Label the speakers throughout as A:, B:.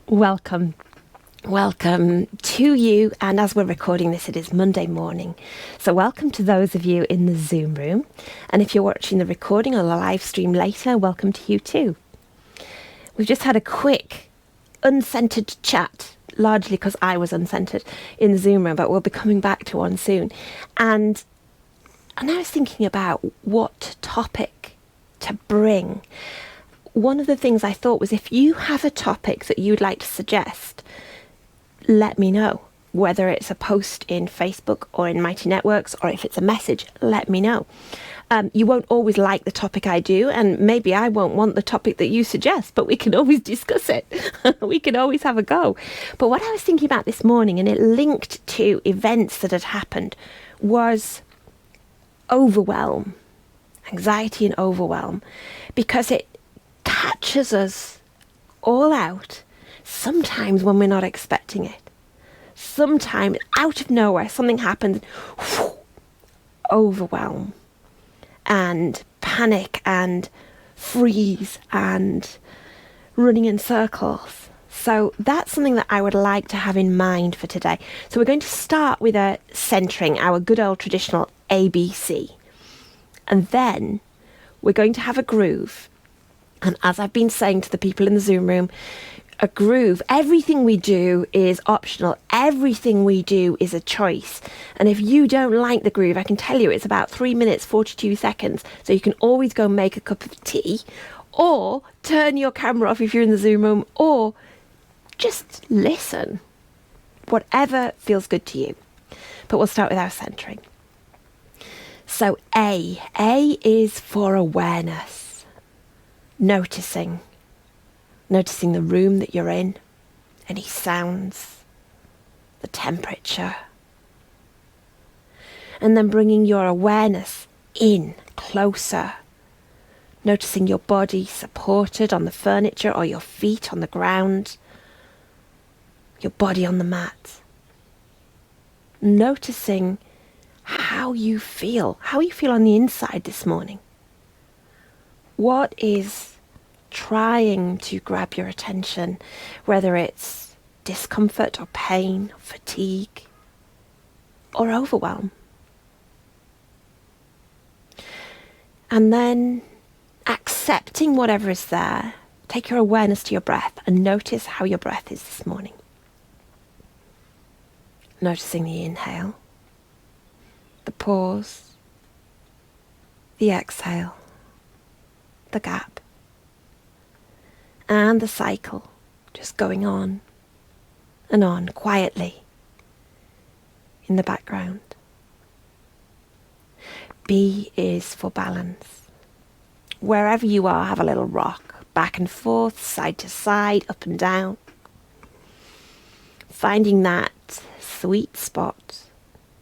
A: Welcome. Welcome to you. And as we're recording this, it is Monday morning. So welcome to those of you in the Zoom room. And if you're watching the recording or the live stream later, welcome to you too. We've just had a quick, uncentered chat, largely because I was uncentered in the Zoom room, but we'll be coming back to one soon. And I was thinking about what topic to bring. One of the things I thought was, if you have a topic that you'd like to suggest, let me know. Whether it's a post in Facebook or in Mighty Networks, or if it's a message, let me know. You won't always like the topic I do, and maybe I won't want the topic that you suggest, but we can always discuss it. We can always have a go. But what I was thinking about this morning, and it linked to events that had happened, was overwhelm. Anxiety and overwhelm. Because it catches us all out, sometimes when we're not expecting it. Sometimes out of nowhere, something happens, whew, overwhelm and panic and freeze and running in circles. So that's something that I would like to have in mind for today. So we're going to start with centering our good old traditional ABC. And then we're going to have a groove. And as I've been saying to the people in the Zoom room, a groove, everything we do is optional. Everything we do is a choice. And if you don't like the groove, I can tell you it's about 3 minutes, 42 seconds. So you can always go make a cup of tea, or turn your camera off if you're in the Zoom room, or just listen. Whatever feels good to you. But we'll start with our centering. So A is for awareness. Noticing the room that you're in, any sounds, the temperature, and then bringing your awareness in closer, noticing your body supported on the furniture or your feet on the ground, your body on the mat, noticing how you feel on the inside this morning. What is trying to grab your attention, whether it's discomfort or pain, or fatigue, or overwhelm? And then accepting whatever is there, take your awareness to your breath and notice how your breath is this morning. Noticing the inhale, the pause, the exhale, the gap, and the cycle, just going on and on quietly in the background. B is for balance. Wherever you are, have a little rock, back and forth, side to side, up and down. Finding that sweet spot,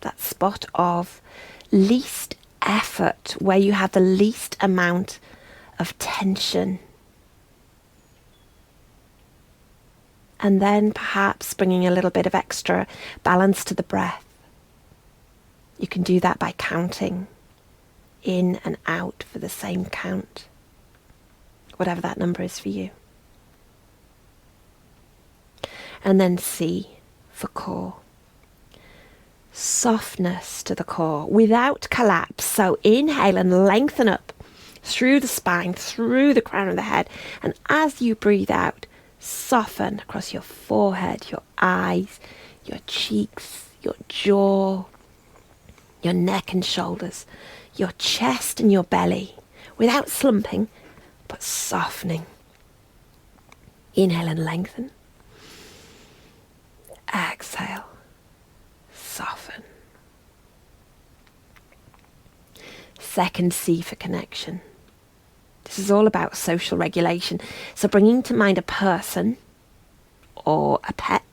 A: that spot of least effort, where you have the least amount of tension. And then perhaps bringing a little bit of extra balance to the breath. You can do that by counting in and out for the same count, whatever that number is for you. And then C for core. Softness to the core without collapse. So inhale and lengthen up through the spine, through the crown of the head. And as you breathe out, soften across your forehead, your eyes, your cheeks, your jaw, your neck and shoulders, your chest and your belly, without slumping, but softening. Inhale and lengthen. Exhale, soften. Second C for connection. This is all about social regulation. So bringing to mind a person or a pet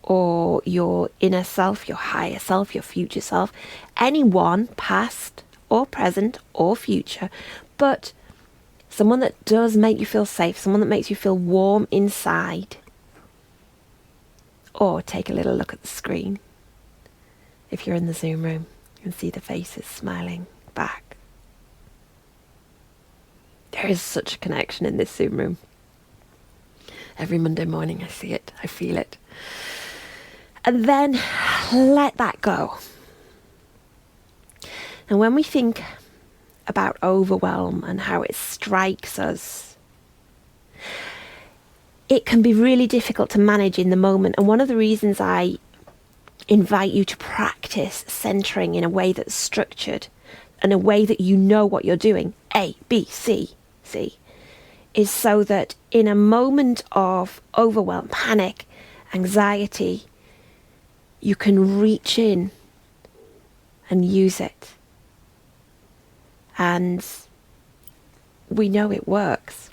A: or your inner self, your higher self, your future self, anyone, past or present or future, but someone that does make you feel safe, someone that makes you feel warm inside. Or take a little look at the screen. If you're in the Zoom room, you can see the faces smiling back. There is such a connection in this Zoom room. Every Monday morning I see it, I feel it. And then let that go. And when we think about overwhelm and how it strikes us, it can be really difficult to manage in the moment. And one of the reasons I invite you to practice centering in a way that's structured and a way that you know what you're doing, A, B, C, is so that in a moment of overwhelm, panic, anxiety, you can reach in and use it. And we know it works.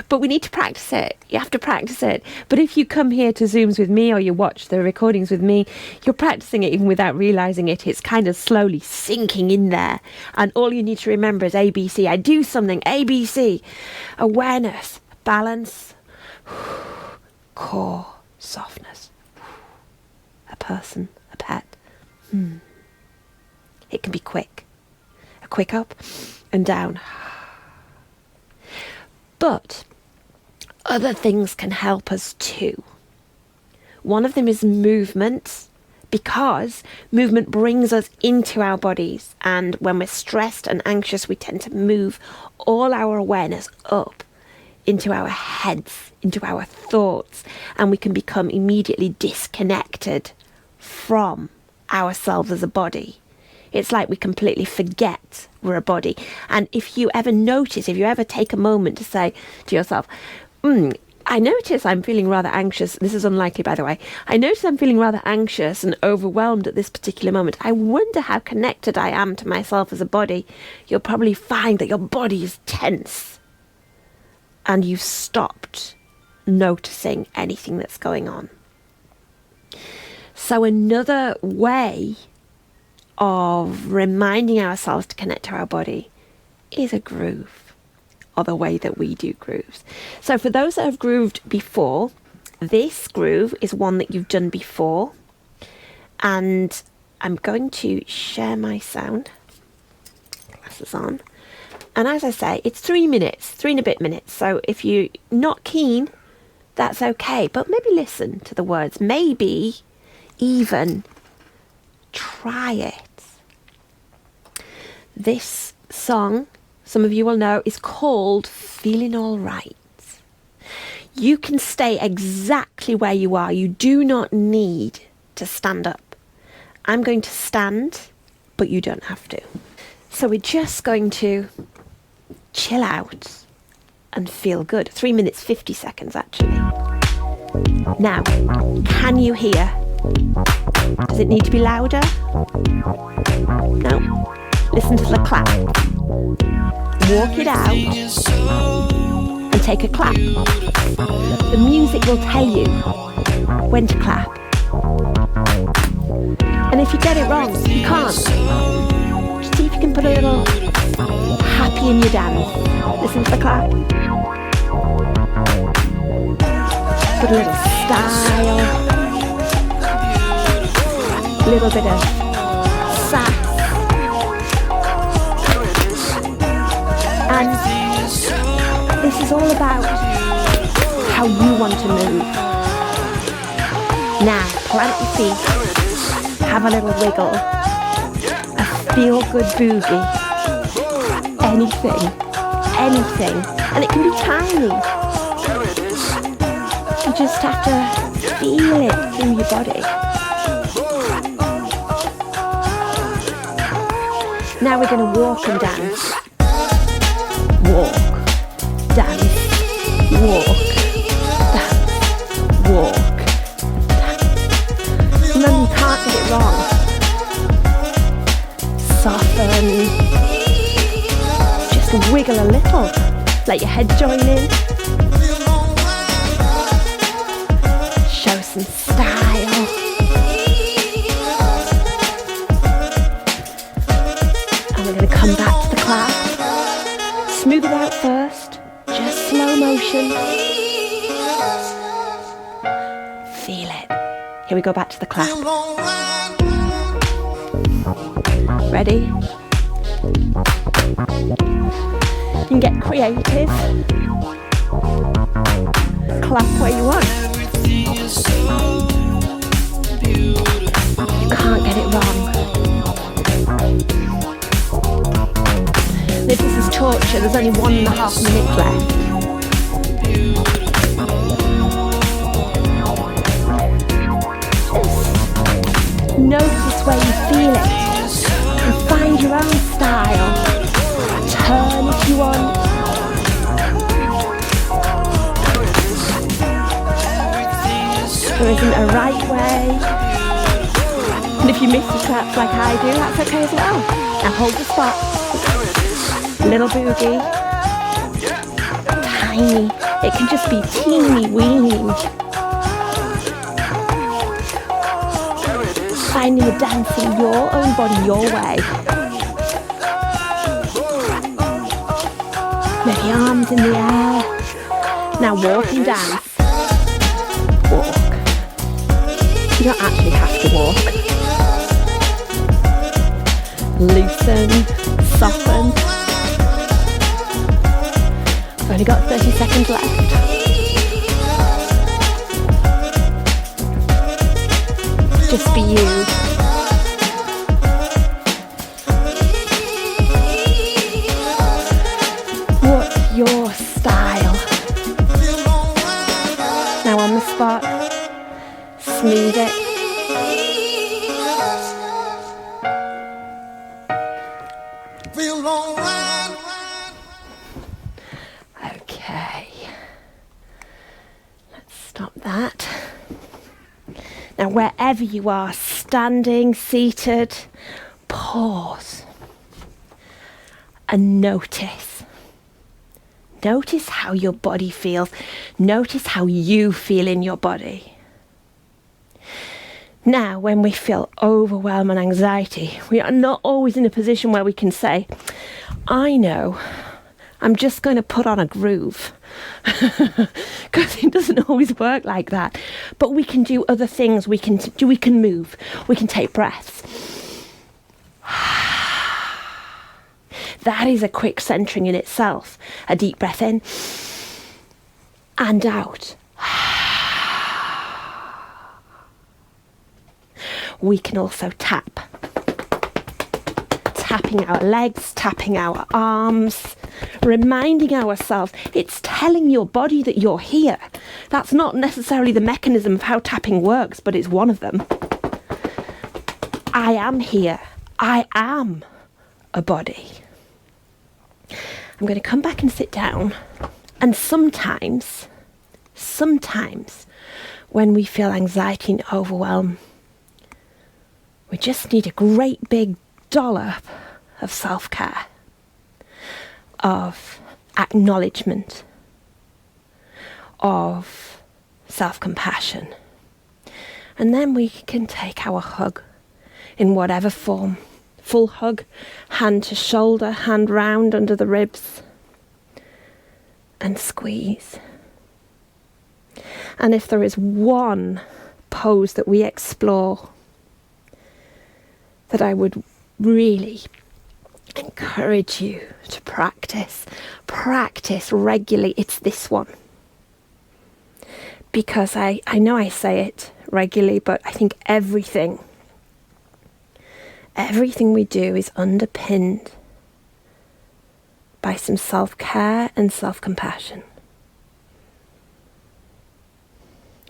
A: But we need to practice it. You have to practice it. But if you come here to Zooms with me or you watch the recordings with me, you're practicing it even without realising it. It's kind of slowly sinking in there. And all you need to remember is ABC. I do something. ABC. Awareness. Balance. Core. Softness. A person. A pet. It can be quick. A quick up and down. But other things can help us too. One of them is movement, because movement brings us into our bodies. And when we're stressed and anxious, we tend to move all our awareness up into our heads, into our thoughts, and we can become immediately disconnected from ourselves as a body. It's like we completely forget we're a body. And if you ever take a moment to say to yourself, I notice I'm feeling rather anxious. This is unlikely, by the way. I notice I'm feeling rather anxious and overwhelmed at this particular moment. I wonder how connected I am to myself as a body. You'll probably find that your body is tense and you've stopped noticing anything that's going on. So another way of reminding ourselves to connect to our body is a groove, or the way that we do grooves. So for those that have grooved before, this groove is one that you've done before, and I'm going to share my sound, glasses on, and as I say, it's 3 minutes, 3 and a bit minutes, so if you're not keen, that's okay, but maybe listen to the words, maybe even try it. This song, some of you will know, is called Feeling All Right. You can stay exactly where you are. You do not need to stand up. I'm going to stand, but you don't have to. So we're just going to chill out and feel good. 3 minutes, 50 seconds actually. Now, can you hear? Does it need to be louder? No. Listen to the clap. Walk it out and take a clap. The music will tell you when to clap. And if you get it wrong, you can't. Just see if you can put a little happy in your dance. Listen to the clap. Put a little style. A little bit of sass. And this is all about how you want to move. Now, plant your feet, have a little wiggle, a feel-good boogie, anything, and it can be tiny. You just have to feel it through your body. Now we're going to walk and dance. Walk, dance, walk, dance, walk, dance. Remember, you can't get it wrong. Soften. Just wiggle a little. Let your head join in. Show some style. And we're going to come back to the clap. Smooth it out first, just slow motion. Feel it. Here we go back to the clap. Ready? You can get creative. Clap where you want. You can't get it wrong. If this is torture, there's only 1.5 minutes left. Notice where you feel it and find your own style. Turn if you want. There isn't a right way. And if you miss the steps like I do, that's okay as well. Now hold the spot. Little boogie. Tiny. It can just be teeny weeny. Finding a dance in your own body, your way. Maybe arms in the air. Now walk and dance. Walk. You don't actually have to walk. Loosen, soften. We've only got 30 seconds left. Just be you. What's your style? Now on the spot, smooth it. Okay. Let's stop that. Now, wherever you are, standing, seated, pause and notice. Notice how your body feels. Notice how you feel in your body. Now, when we feel overwhelm and anxiety, we are not always in a position where we can say, I know, I'm just going to put on a groove. Because it doesn't always work like that. But we can do other things. We can move. We can take breaths. That is a quick centering in itself. A deep breath in and out. We can also tap. Tapping our legs, tapping our arms, reminding ourselves it's telling your body that you're here. That's not necessarily the mechanism of how tapping works, but it's one of them. I am here. I am a body. I'm going to come back and sit down. And sometimes when we feel anxiety and overwhelm, we just need a great big dollop of self-care, of acknowledgement, of self-compassion. And then we can take our hug in whatever form. Full hug, hand to shoulder, hand round under the ribs, and squeeze. And if there is one pose that we explore that I would really encourage you to practice regularly, it's this one. Because I know I say it regularly, but I think everything we do is underpinned by some self-care and self-compassion.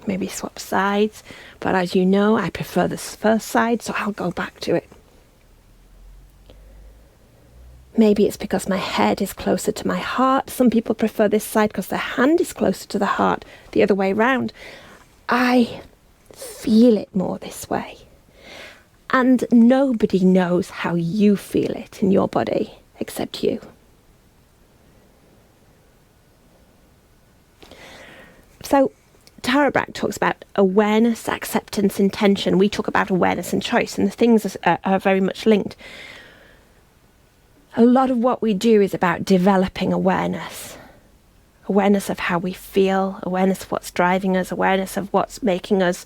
A: Maybe swap sides, but as you know, I prefer this first side, so I'll go back to it. Maybe it's because my head is closer to my heart. Some people prefer this side because their hand is closer to the heart, the other way round. I feel it more this way. And nobody knows how you feel it in your body except you. So Tara Brach talks about awareness, acceptance, intention. We talk about awareness and choice, and the things are very much linked. A lot of what we do is about developing awareness. Awareness of how we feel, awareness of what's driving us, awareness of what's making us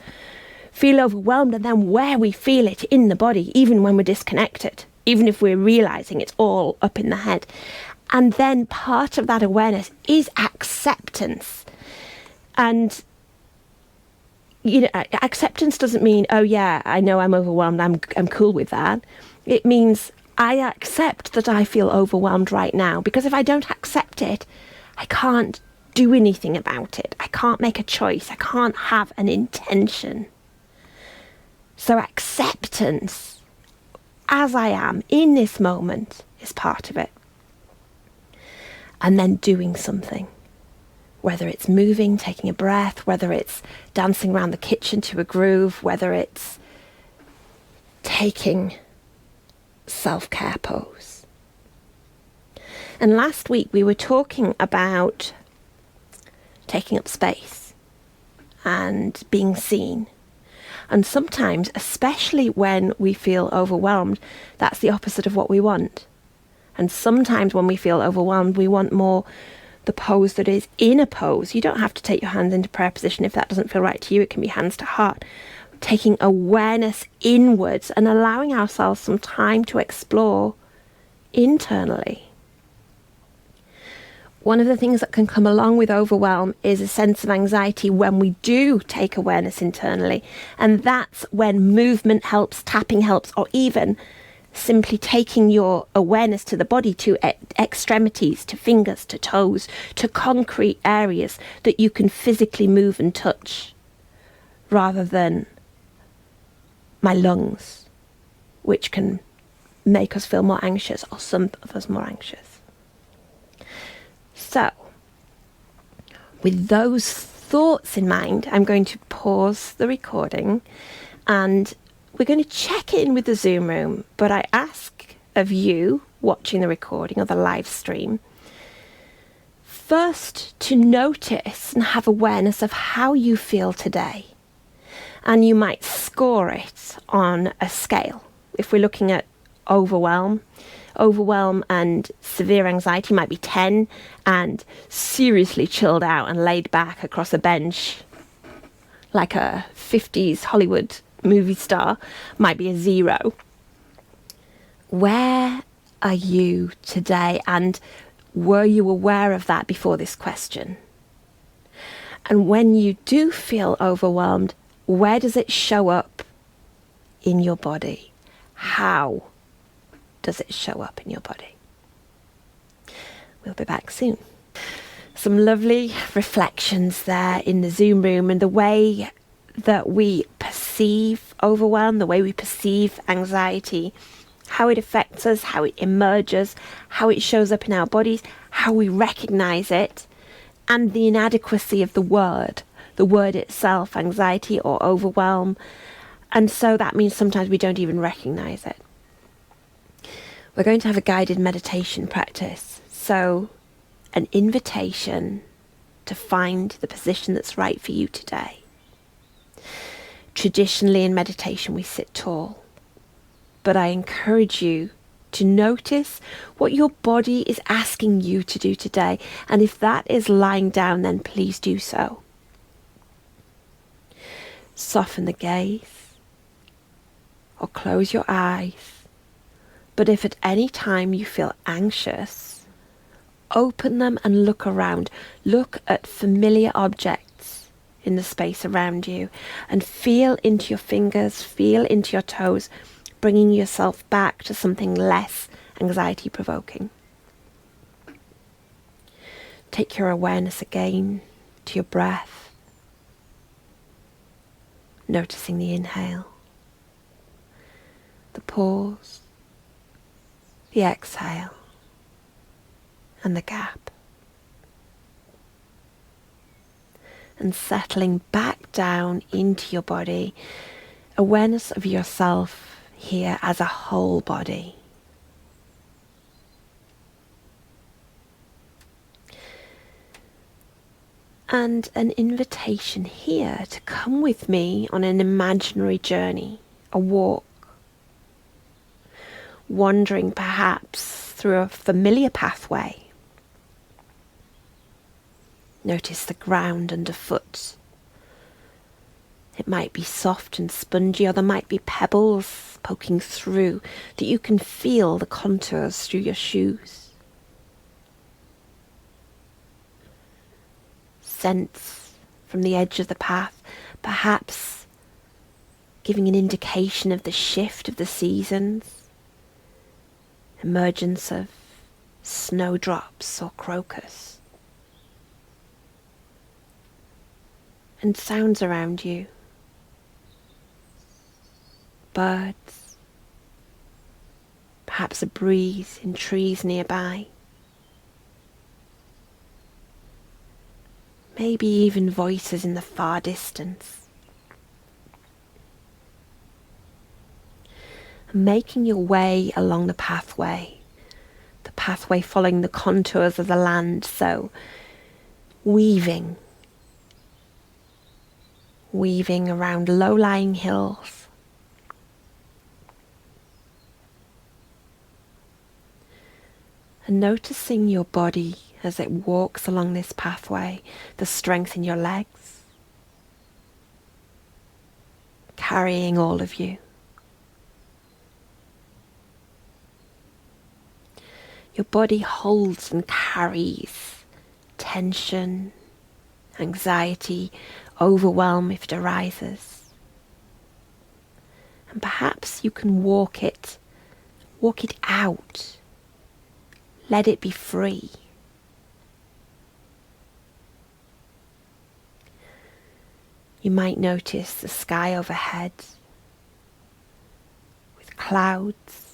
A: feel overwhelmed, and then where we feel it in the body, even when we're disconnected, even if we're realizing it's all up in the head. And then part of that awareness is acceptance. And, you know, acceptance doesn't mean, oh yeah, I know I'm overwhelmed, I'm cool with that. It means I accept that I feel overwhelmed right now, because if I don't accept it, I can't do anything about it. I can't make a choice. I can't have an intention. So acceptance, as I am in this moment, is part of it. And then doing something. Whether it's moving, taking a breath, whether it's dancing around the kitchen to a groove, whether it's taking self-care pose. And last week we were talking about taking up space and being seen. And sometimes, especially when we feel overwhelmed, that's the opposite of what we want. And sometimes when we feel overwhelmed, we want more the pose that is in a pose. You don't have to take your hands into prayer position if that doesn't feel right to you. It can be hands to heart. Taking awareness inwards and allowing ourselves some time to explore internally. One of the things that can come along with overwhelm is a sense of anxiety when we do take awareness internally. And that's when movement helps, tapping helps, or even simply taking your awareness to the body, to extremities, to fingers, to toes, to concrete areas that you can physically move and touch, rather than my lungs, which can make us feel more anxious, or some of us more anxious. So, with those thoughts in mind, I'm going to pause the recording and we're going to check in with the Zoom room, but I ask of you watching the recording or the live stream, first to notice and have awareness of how you feel today. And you might score it on a scale. If we're looking at overwhelm and severe anxiety might be 10, and seriously chilled out and laid back across a bench like a 50s Hollywood movie star might be a 0. Where are you today, and were you aware of that before this question? And when you do feel overwhelmed, where does it show up in your body? How does it show up in your body? We'll be back soon. Some lovely reflections there in the Zoom room, and the way that we perceive overwhelm, the way we perceive anxiety, how it affects us, how it emerges, how it shows up in our bodies, how we recognize it, and the inadequacy of the word itself, anxiety or overwhelm. And so that means sometimes we don't even recognize it. We're going to have a guided meditation practice. So an invitation to find the position that's right for you today. Traditionally in meditation we sit tall, but I encourage you to notice what your body is asking you to do today, and if that is lying down, then please do so. Soften the gaze or close your eyes, but if at any time you feel anxious, open them and look around. Look at familiar objects in the space around you and feel into your fingers, feel into your toes, bringing yourself back to something less anxiety provoking. Take your awareness again to your breath, noticing the inhale, the pause, the exhale, and the gap. And settling back down into your body, awareness of yourself here as a whole body. And an invitation here to come with me on an imaginary journey, a walk, wandering perhaps through a familiar pathway. Notice the ground underfoot. It might be soft and spongy, or there might be pebbles poking through that you can feel the contours through your shoes. Sense from the edge of the path, perhaps giving an indication of the shift of the seasons, emergence of snowdrops or crocus, and sounds around you, birds, perhaps a breeze in trees nearby, maybe even voices in the far distance. And making your way along the pathway following the contours of the land, so weaving around low-lying hills, and noticing your body as it walks along this pathway, the strength in your legs, carrying all of you. Your body holds and carries tension, anxiety, overwhelm if it arises. And perhaps you can walk it out. Let it be free. You might notice the sky overhead with clouds,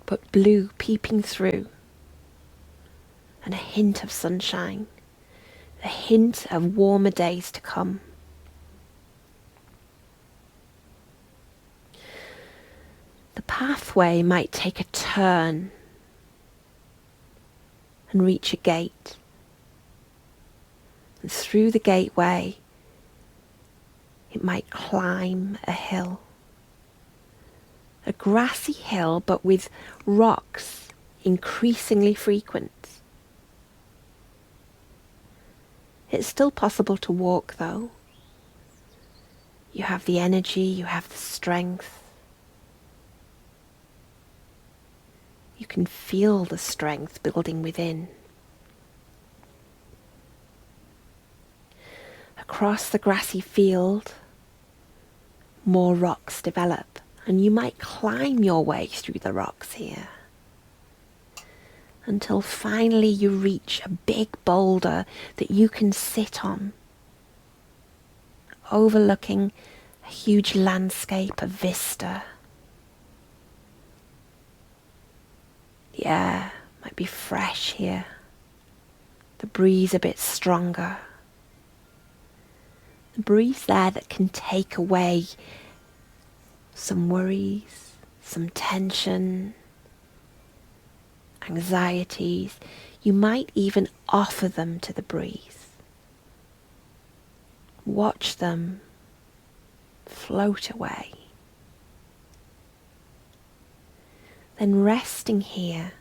A: but blue peeping through, and a hint of sunshine, a hint of warmer days to come. The pathway might take a turn and reach a gate. And through the gateway, it might climb a hill. A grassy hill, but with rocks increasingly frequent. It's still possible to walk though. You have the energy, you have the strength. You can feel the strength building within. Across the grassy field, more rocks develop, and you might climb your way through the rocks here until finally you reach a big boulder that you can sit on, overlooking a huge landscape, a vista. The air might be fresh here, the breeze a bit stronger. The breeze there that can take away some worries, some tension, anxieties. You might even offer them to the breeze. Watch them float away. Then resting here,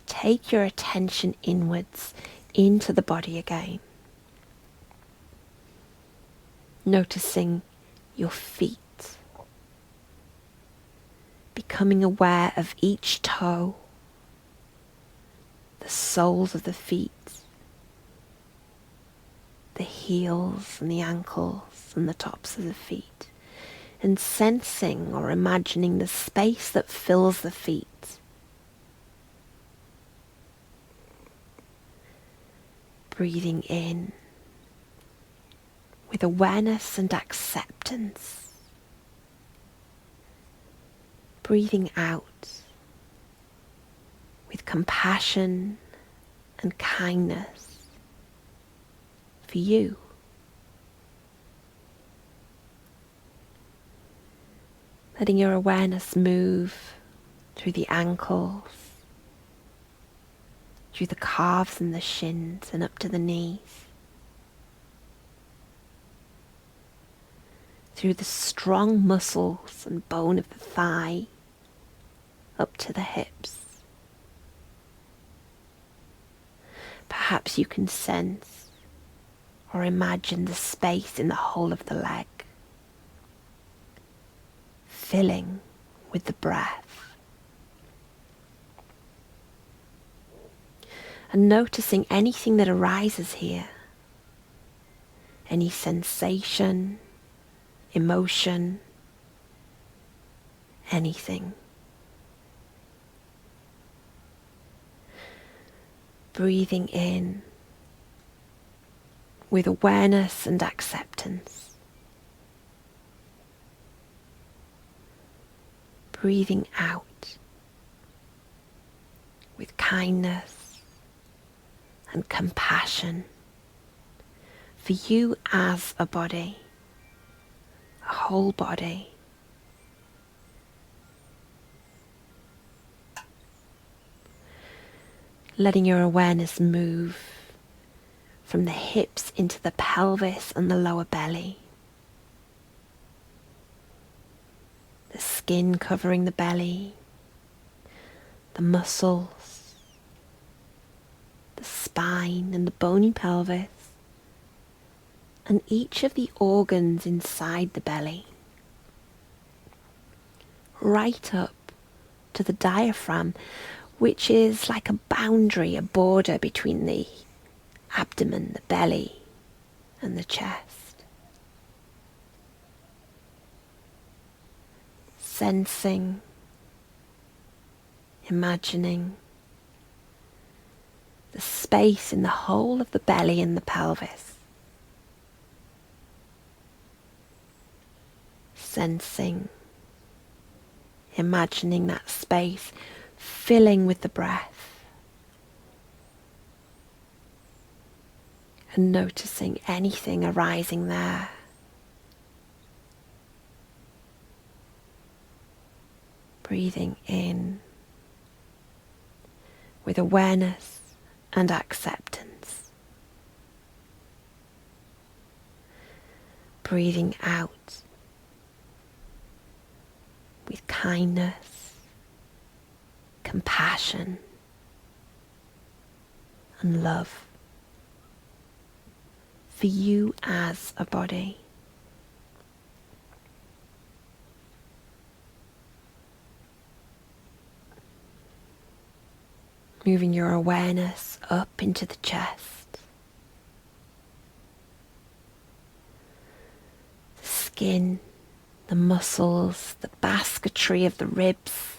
A: take your attention inwards into the body again. Noticing your feet, becoming aware of each toe, the soles of the feet, the heels and the ankles and the tops of the feet, and sensing or imagining the space that fills the feet. Breathing in with awareness and acceptance. Breathing out with compassion and kindness for you. Letting your awareness move through the ankles, through the calves and the shins and up to the knees. Through the strong muscles and bone of the thigh, up to the hips. Perhaps you can sense or imagine the space in the whole of the leg, filling with the breath. And noticing anything that arises here, any sensation, emotion, anything. Breathing in with awareness and acceptance. Breathing out with kindness and compassion for you as a body, a whole body. Letting your awareness move from the hips into the pelvis and the lower belly. The skin covering the belly, the muscles, the spine and the bony pelvis, and each of the organs inside the belly, right up to the diaphragm, which is like a boundary, a border between the abdomen, the belly, and the chest. Sensing, imagining the space in the whole of the belly and the pelvis. Sensing, imagining that space filling with the breath. And noticing anything arising there. Breathing in with awareness and acceptance. Breathing out with kindness, compassion, and love for you as a body. Moving your awareness up into the chest, the skin, the muscles, the basketry of the ribs,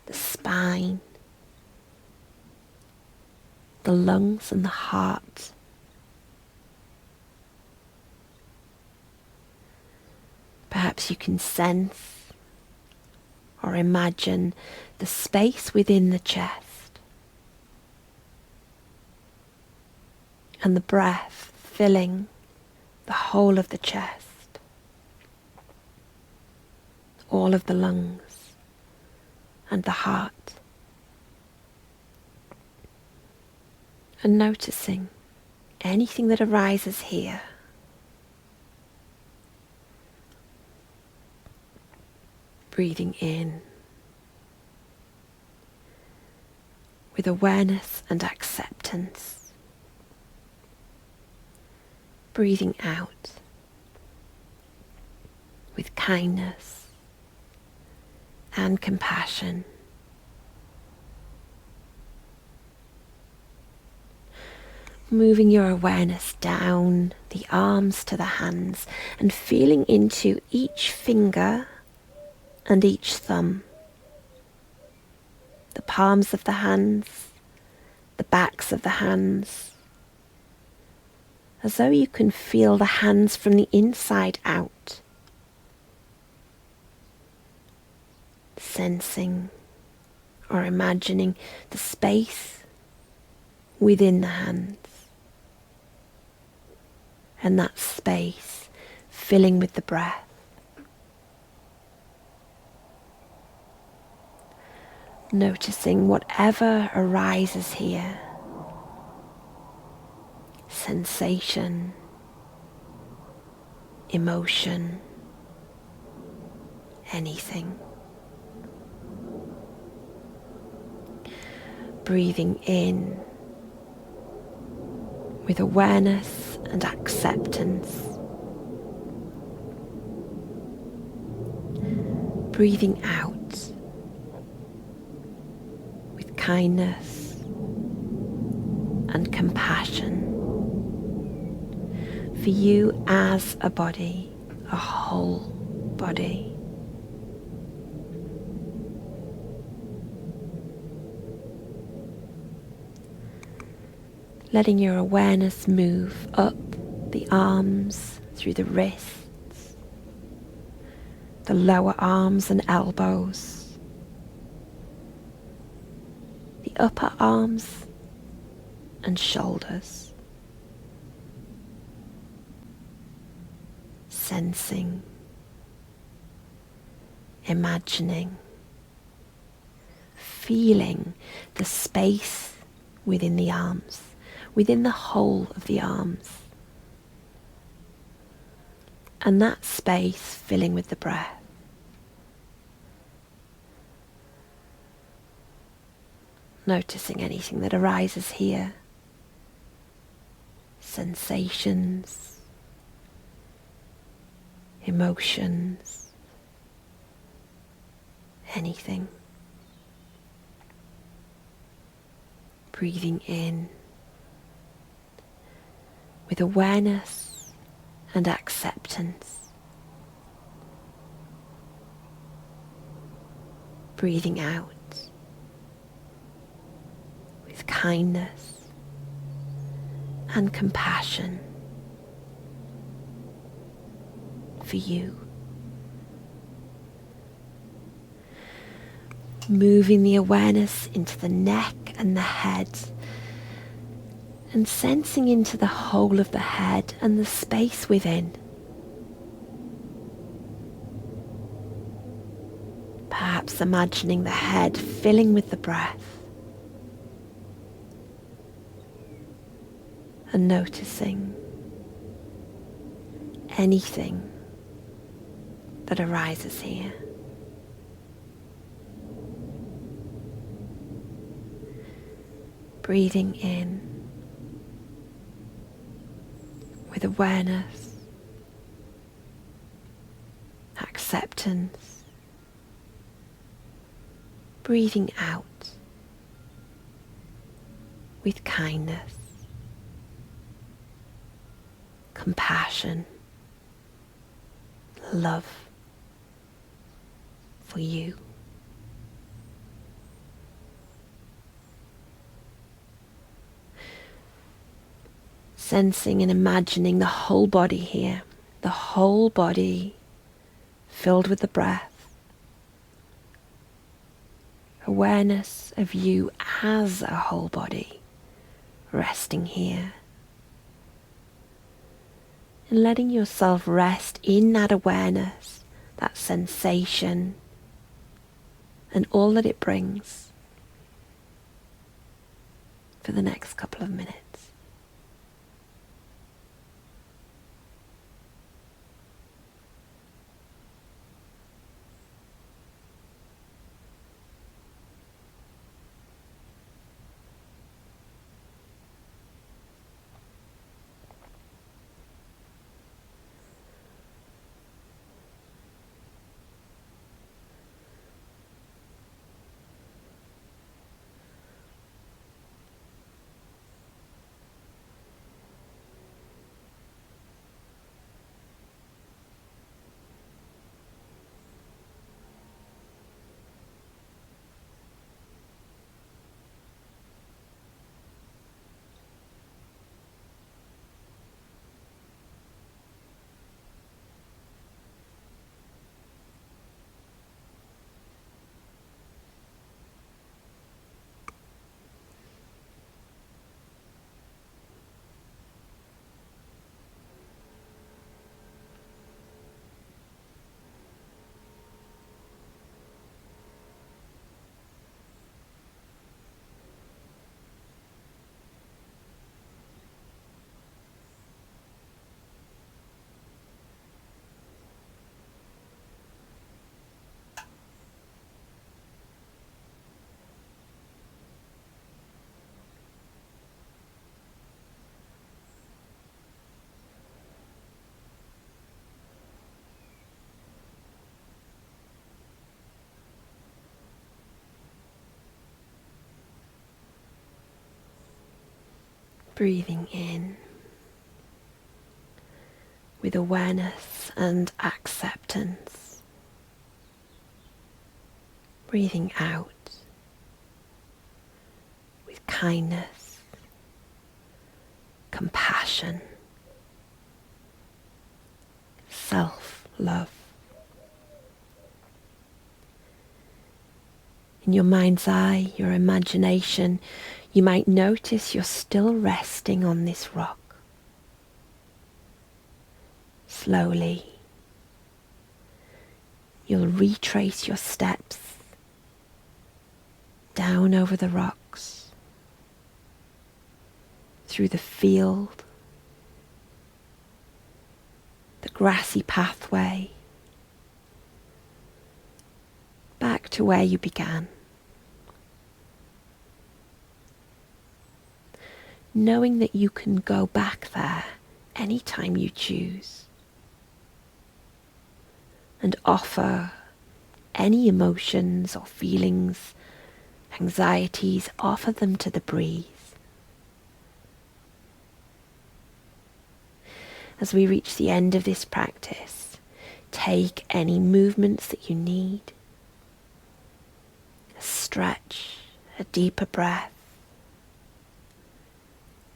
A: the spine, the lungs and the heart. Perhaps you can sense or imagine the space within the chest and the breath filling the whole of the chest, all of the lungs and the heart, and noticing anything that arises here. Breathing in with awareness and acceptance. Breathing out with kindness and compassion. Moving your awareness down the arms to the hands and feeling into each finger and each thumb. The palms of the hands, the backs of the hands, as though you can feel the hands from the inside out. Sensing or imagining the space within the hands, and that space filling with the breath. Noticing whatever arises here. Sensation, emotion, anything. Breathing in with awareness and acceptance. Breathing out with kindness and compassion for you as a body, a whole body. Letting your awareness move up the arms, through the wrists, the lower arms and elbows, the upper arms and shoulders, sensing, imagining, feeling the space within the arms, within the whole of the arms, and that space filling with the breath. Noticing anything that arises here, sensations, emotions, anything. Breathing in with awareness and acceptance. Breathing out with kindness and compassion for you. Moving the awareness into the neck and the head, and sensing into the whole of the head and the space within. Perhaps imagining the head filling with the breath, and noticing anything that arises here. Breathing in with awareness, acceptance. Breathing out with kindness, compassion, love for you. Sensing and imagining the whole body here, the whole body filled with the breath. Awareness of you as a whole body, resting here. And letting yourself rest in that awareness, that sensation, and all that it brings for the next couple of minutes. Breathing in with awareness and acceptance. Breathing out with kindness, compassion, self-love. In your mind's eye, your imagination, you might notice you're still resting on this rock. Slowly, you'll retrace your steps down over the rocks, through the field, the grassy pathway, back to where you began. Knowing that you can go back there anytime you choose and offer any emotions or feelings, anxieties, offer them to the breeze. As we reach the end of this practice, take any movements that you need, a stretch, a deeper breath,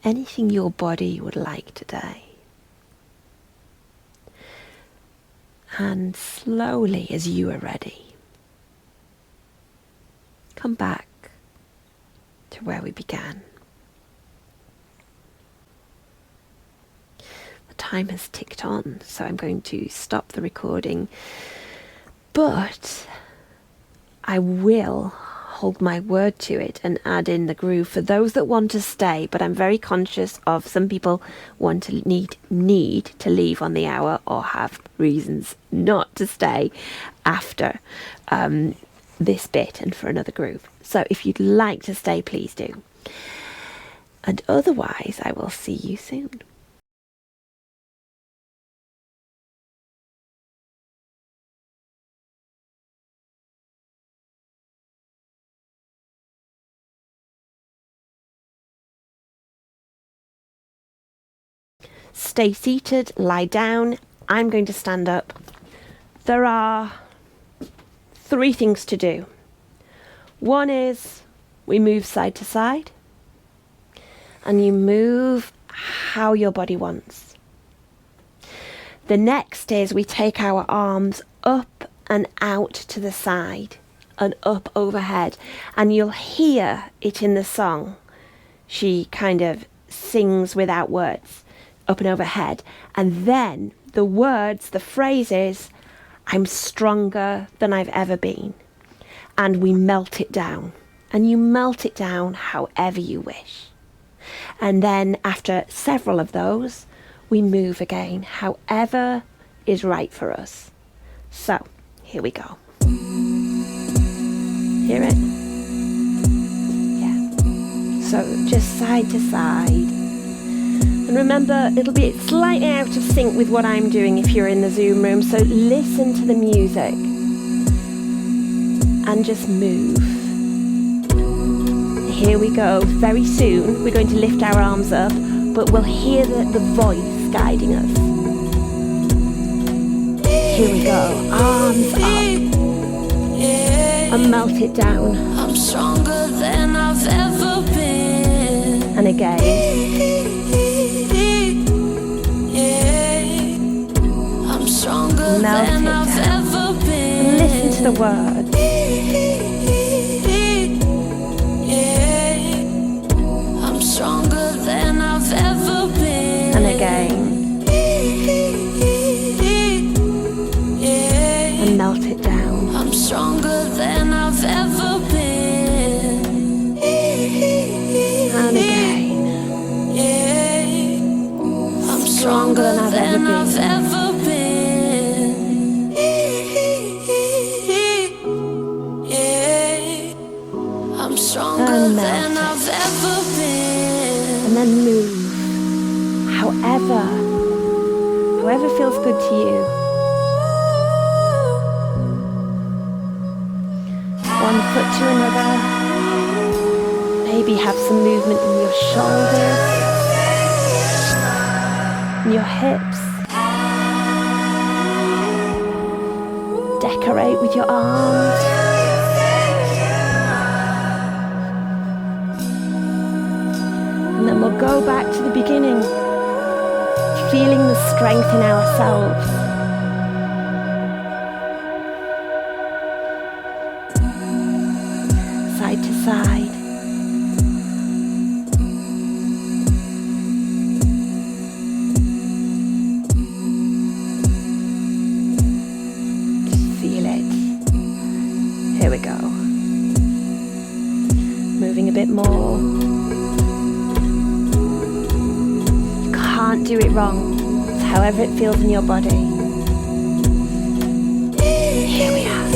A: anything your body would like today. And slowly, as you are ready, come back to where we began. The time has ticked on, so I'm going to stop the recording, but I will hold my word to it and add in the groove for those that want to stay, but I'm very conscious of some people want to need to leave on the hour or have reasons not to stay after this bit and for another groove. So if you'd like to stay, please do. And otherwise, I will see you soon. Stay seated, lie down. I'm going to stand up. There are 3 things to do. One is we move side to side, and you move how your body wants. The next is we take our arms up and out to the side and up overhead, and you'll hear it in the song. She kind of sings without words, up and overhead, and then the words, the phrases, I'm stronger than I've ever been. And we melt it down, and you melt it down however you wish. And then after several of those, we move again, however is right for us. So, here we go. Hear it? Yeah. So, just side to side. And remember, it'll be slightly out of sync with what I'm doing if you're in the Zoom room, so listen to the music and just move. Here we go. Very soon we're going to lift our arms up, but we'll hear the voice guiding us. Here we go. Arms up. And melt it down.
B: I'm stronger than I've ever been.
A: And again.
B: I'm stronger
A: Melt
B: than
A: it
B: I've
A: down.
B: ever been.
A: And listen to the words.
B: I'm stronger than I've ever been.
A: And again. And melt it down.
B: I'm stronger than I've ever been.
A: And again.
B: I'm
A: Stronger than I've ever been.
B: I'm stronger
A: And
B: than
A: melt
B: I've ever been.
A: And then move. However feels good to you. One foot to another. Maybe have some movement in your shoulders, in your hips, Decorate with your arms. And then we'll go back to the beginning, feeling the strength in ourselves. Side to side. Just feel it. Here we go. Moving a bit more. Can't do it wrong. It's however it feels in your body. Here we are.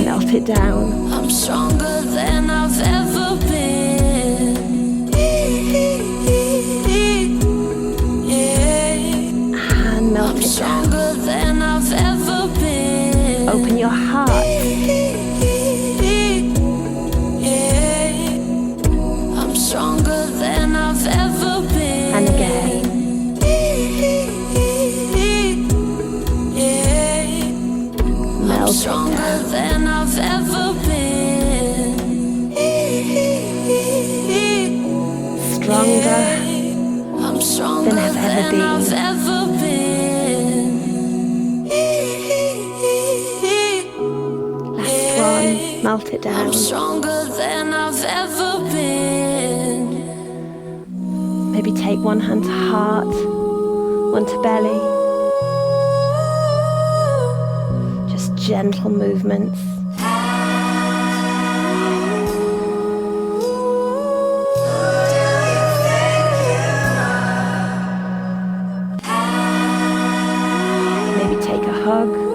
A: Melt it down.
B: I'm stronger than I've ever been.
A: And melt
B: I'm
A: it down.
B: stronger than I've ever been.
A: Open your heart.
B: I'm stronger than I've ever been.
A: And again.
B: I'm
A: Melt it
B: stronger
A: down.
B: than I've ever been.
A: Stronger
B: I'm stronger
A: than I've ever
B: than I've
A: been.
B: ever been.
A: Last one. Melt it
B: I'm
A: down.
B: stronger than I've ever been.
A: Maybe take one hand to heart, one to belly. Just gentle movements. Maybe take a hug.